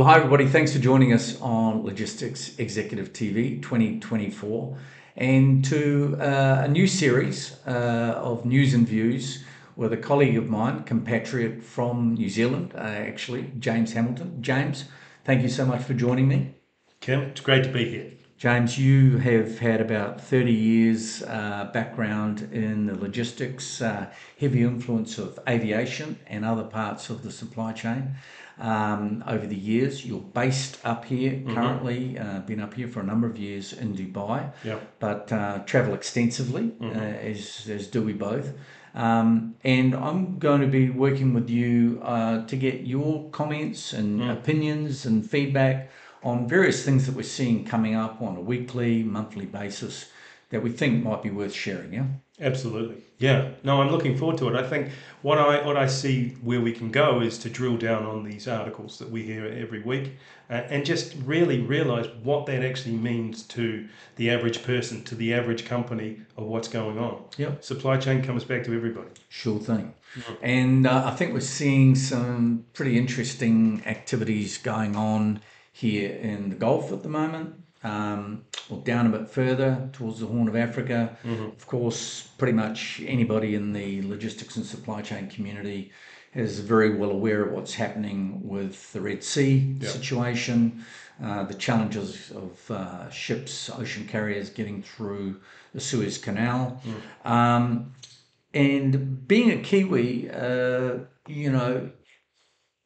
hi everybody. Thanks for joining us on Logistics Executive TV 2024 and to a new series of news and views with a colleague of mine, compatriot from New Zealand, actually, James Hamilton. James, thank you so much for joining me. Kim, it's great to be here. James, you have had about 30 years background in the logistics, heavy influence of aviation and other parts of the supply chain over the years. You're based up here currently, been up here for a number of years in Dubai, but travel extensively, as do we both. And I'm going to be working with you to get your comments and opinions and feedback on various things that we're seeing coming up on a weekly, monthly basis that we think might be worth sharing, yeah? Absolutely. Yeah. No, I'm looking forward to it. I think what I see where we can go is to drill down on these articles that we hear every week and just really realize what that actually means to the average person, to the average company of what's going on. Yep. Supply chain comes back to everybody. Sure thing. And I think we're seeing some pretty interesting activities going on here in the Gulf at the moment, or down a bit further towards the Horn of Africa. Of course, pretty much anybody in the logistics and supply chain community is very well aware of what's happening with the Red Sea situation, the challenges of ships, ocean carriers getting through the Suez Canal. And being a Kiwi,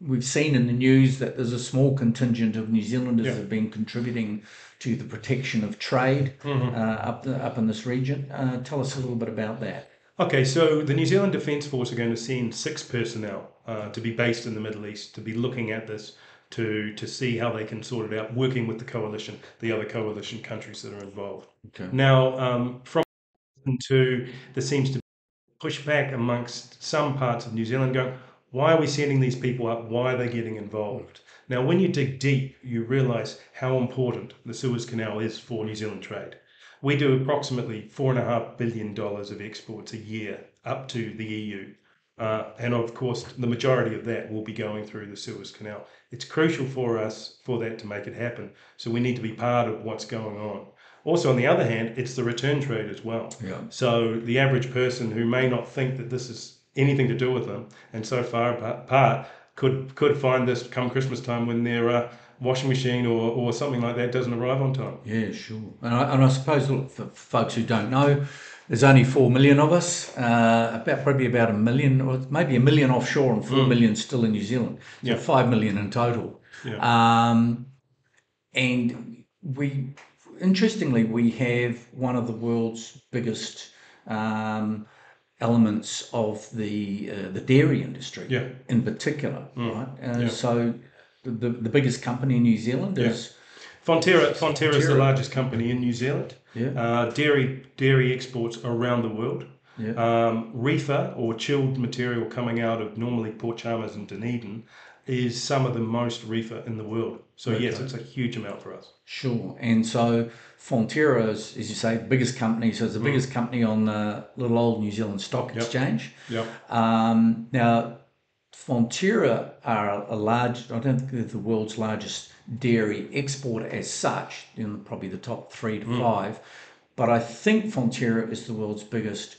we've seen in the news that there's a small contingent of New Zealanders that have been contributing to the protection of trade up in this region. Tell us a little bit about that. Okay, so the New Zealand Defence Force are going to send 6 personnel to be based in the Middle East, to be looking at this, to see how they can sort it out, working with the coalition, the other coalition countries that are involved. Okay. Now, from to there seems to be pushback amongst some parts of New Zealand going, why are we sending these people up? Why are they getting involved? Now, when you dig deep, you realise how important the Suez Canal is for New Zealand trade. We do approximately $4.5 billion of exports a year up to the EU. And of course, the majority of that will be going through the Suez Canal. It's crucial for us for that to make it happen. So we need to be part of what's going on. Also, on the other hand, it's the return trade as well. Yeah. So the average person who may not think that this is anything to do with them and so far apart could find this come Christmas time when their washing machine or something like that doesn't arrive on time. Yeah, sure. And I suppose, look, for folks who don't know, there's only 4 million of us, probably about a million, or maybe a million offshore and 4 million still in New Zealand. So 5 million in total. And interestingly, we have one of the world's biggest elements of the dairy industry in particular, right? So the biggest company in New Zealand is Fonterra is the largest company in New Zealand. Dairy exports around the world. Reefer or chilled material coming out of normally Port Chalmers and Dunedin is some of the most reefer in the world. So yes, it's a huge amount for us. Sure. And so Fonterra is, as you say, the biggest company. So it's the biggest company on the little old New Zealand Stock Exchange. Now, Fonterra are I don't think they're the world's largest dairy exporter as such, probably the top 3 to 5. But I think Fonterra is the world's biggest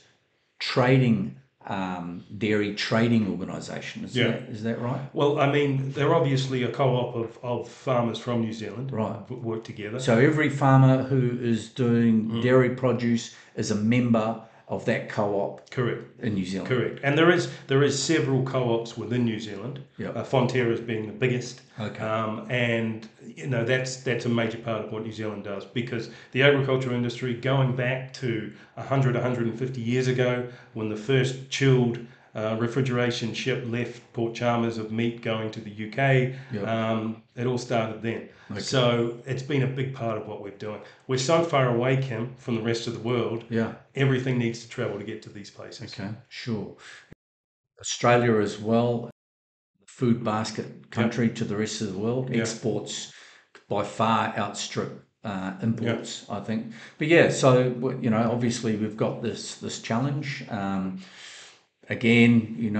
dairy trading organisation. Is that right? Well, I mean, they're obviously a co-op of farmers from New Zealand, work together. So every farmer who is doing dairy produce is a member of that co-op. Correct. In New Zealand. Correct. And there is several co-ops within New Zealand. Fonterra's being the biggest. Okay. And that's a major part of what New Zealand does, because the agricultural industry, going back to 150 years ago, when the first chilled refrigeration ship left Port Chalmers of meat going to the UK, it all started then. Okay. So it's been a big part of what we're doing. We're so far away, Kim, from the rest of the world. Everything needs to travel to get to these places. Okay, sure. Australia as well, food basket country to the rest of the world. Exports by far outstrip imports, I think. But so obviously we've got this challenge. Again,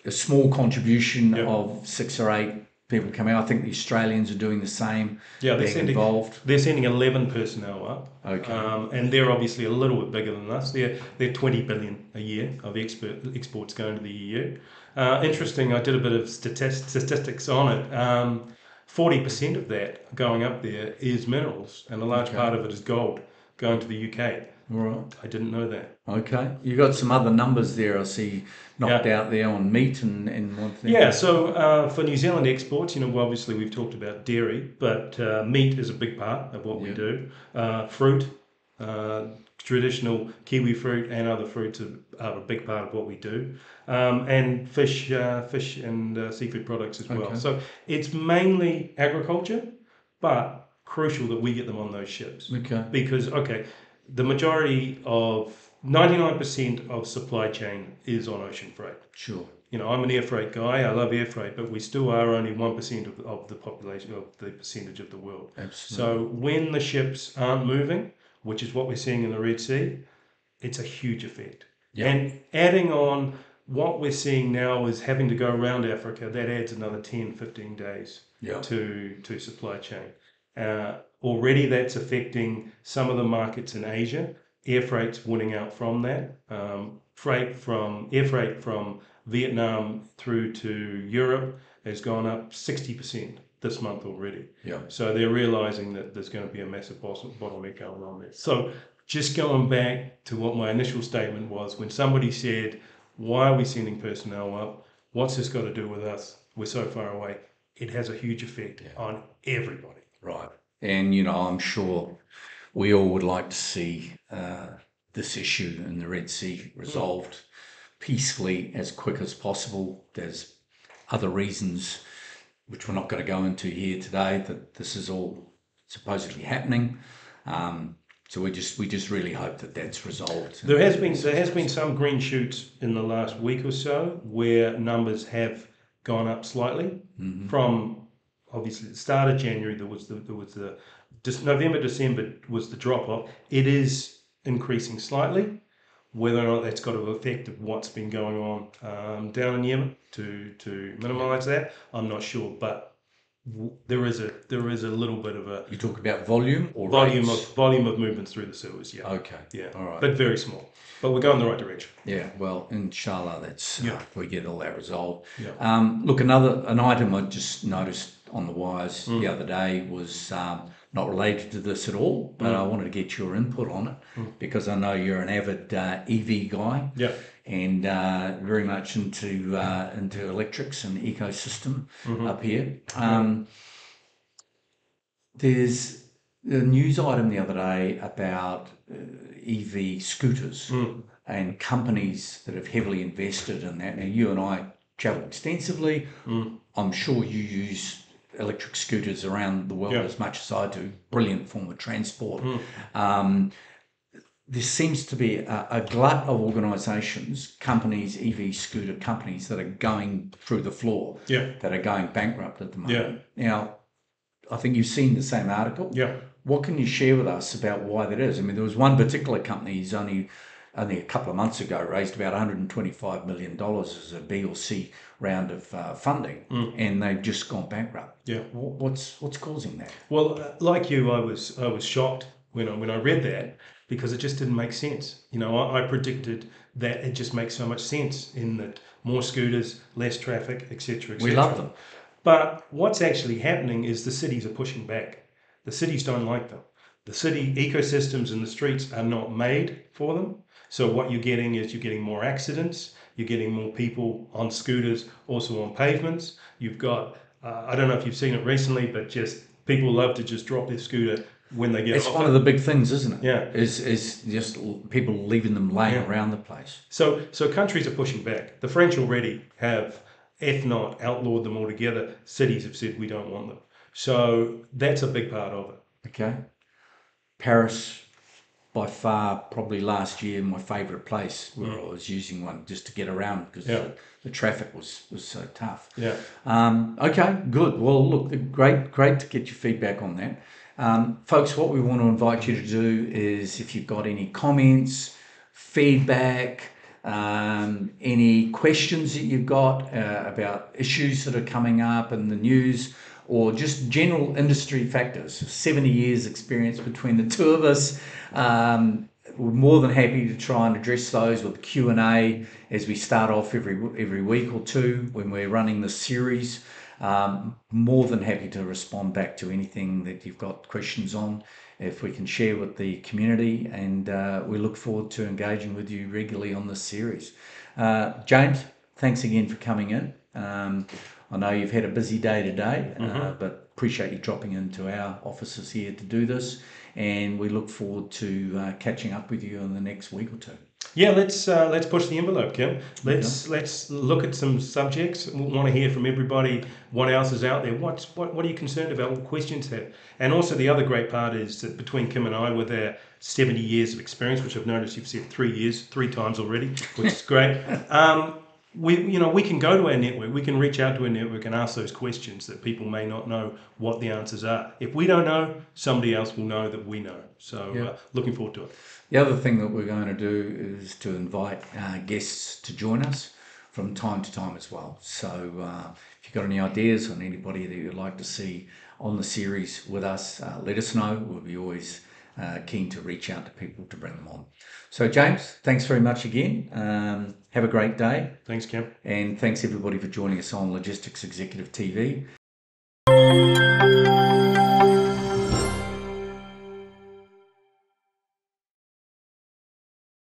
a small contribution of 6 or 8 people coming out. I think the Australians are doing the same. Yeah, being involved. They're sending 11 personnel up. Okay. And they're obviously a little bit bigger than us. They're 20 billion a year of exports going to the EU. Interesting. I did a bit of statistics on it. 40% of that going up there is minerals, and a large part of it is gold going to the UK. Right. I didn't know that. Okay. You got some other numbers there I see knocked out there on meat and one thing. Yeah, so for New Zealand exports, obviously we've talked about dairy, but meat is a big part of what we do. Fruit, traditional kiwi fruit and other fruits are a big part of what we do. And fish and seafood products as well. So it's mainly agriculture, but crucial that we get them on those ships. Okay. Because, the majority of 99% of supply chain is on ocean freight. Sure. I'm an air freight guy. I love air freight, but we still are only 1% of the population, of the percentage of the world. Absolutely. So when the ships aren't moving, which is what we're seeing in the Red Sea, it's a huge effect. Yep. And adding on what we're seeing now is having to go around Africa, that adds another 10, 15 days to supply chain. Already that's affecting some of the markets in Asia. Air freight's winning out from that. Air freight from Vietnam through to Europe has gone up 60% this month already. Yeah. So they're realizing that there's going to be a massive bottleneck going on there. So just going back to what my initial statement was, when somebody said, why are we sending personnel up? What's this got to do with us? We're so far away. It has a huge effect on everybody. Right. And, I'm sure we all would like to see this issue in the Red Sea resolved peacefully as quick as possible. There's other reasons, which we're not going to go into here today, that this is all supposedly happening. So we just really hope that that's resolved. There has been some green shoots in the last week or so where numbers have gone up slightly from. Obviously, the start of January, there was the November, December was the drop off. It is increasing slightly. Whether or not that's got an effect of what's been going on down in Yemen to minimise that, I'm not sure. But there is a little bit of a. You talk about volume or volume of movements through the sewers. Yeah. Okay. Yeah. All right. But very small. But we're going the right direction. Yeah. Well, inshallah, that's if we get all that resolved. Yeah. Look, an item I just noticed on the wires the other day was not related to this at all, but I wanted to get your input on it because I know you're an avid EV guy. Yeah. And very much into electrics and ecosystem up here. There's a news item the other day about EV scooters and companies that have heavily invested in that. Now, you and I travel extensively. I'm sure you use electric scooters around the world as much as I do. Brilliant form of transport. There seems to be a glut of organisations, companies, EV scooter companies that are going through the floor, that are going bankrupt at the moment. Now, I think you've seen the same article. Yeah. What can you share with us about why that is? I mean, there was one particular company who's only a couple of months ago raised about $125 million as a B or C round of funding, and they've just gone bankrupt. Yeah. What's causing that? Well, like you, I was shocked when I read that because it just didn't make sense. I predicted that it just makes so much sense in that more scooters, less traffic, etc. We love them. But what's actually happening is the cities are pushing back. The cities don't like them. The city ecosystems in the streets are not made for them. So what you're getting is more accidents. You're getting more people on scooters, also on pavements. You've got, I don't know if you've seen it recently, but just people love to just drop their scooter when they get off. It's one of the big things, isn't it? Yeah. Is just people leaving them laying around the place. So countries are pushing back. The French already have, if not outlawed them altogether, cities have said we don't want them. So that's a big part of it. Okay. Paris, by far, probably last year, my favourite place where I was using one just to get around because the traffic was so tough. Yeah. Okay, good. Well, look, great to get your feedback on that. Folks, what we want to invite you to do is if you've got any comments, feedback, any questions that you've got about issues that are coming up in the news, or just general industry factors. 70 years experience between the two of us. We're more than happy to try and address those with Q&A as we start off every week or two when we're running this series. More than happy to respond back to anything that you've got questions on, if we can share with the community, and we look forward to engaging with you regularly on this series. James, thanks again for coming in. I know you've had a busy day today, but appreciate you dropping into our offices here to do this, and we look forward to catching up with you in the next week or two. Yeah, let's push the envelope, Kim. Let's look at some subjects. We want to hear from everybody. What else is out there? What are you concerned about? What questions have? And also the other great part is that between Kim and I, with our 70 years of experience, which I've noticed you've said 3 years, 3 times already, which is great. We can go to our network. We can reach out to our network and ask those questions that people may not know what the answers are. If we don't know, somebody else will know that we know. So looking forward to it. The other thing that we're going to do is to invite guests to join us from time to time as well. So if you've got any ideas on anybody that you'd like to see on the series with us, let us know. We'll be always keen to reach out to people to bring them on. So James, thanks very much again. Have a great day. Thanks, Kim. And thanks everybody for joining us on Logistics Executive TV.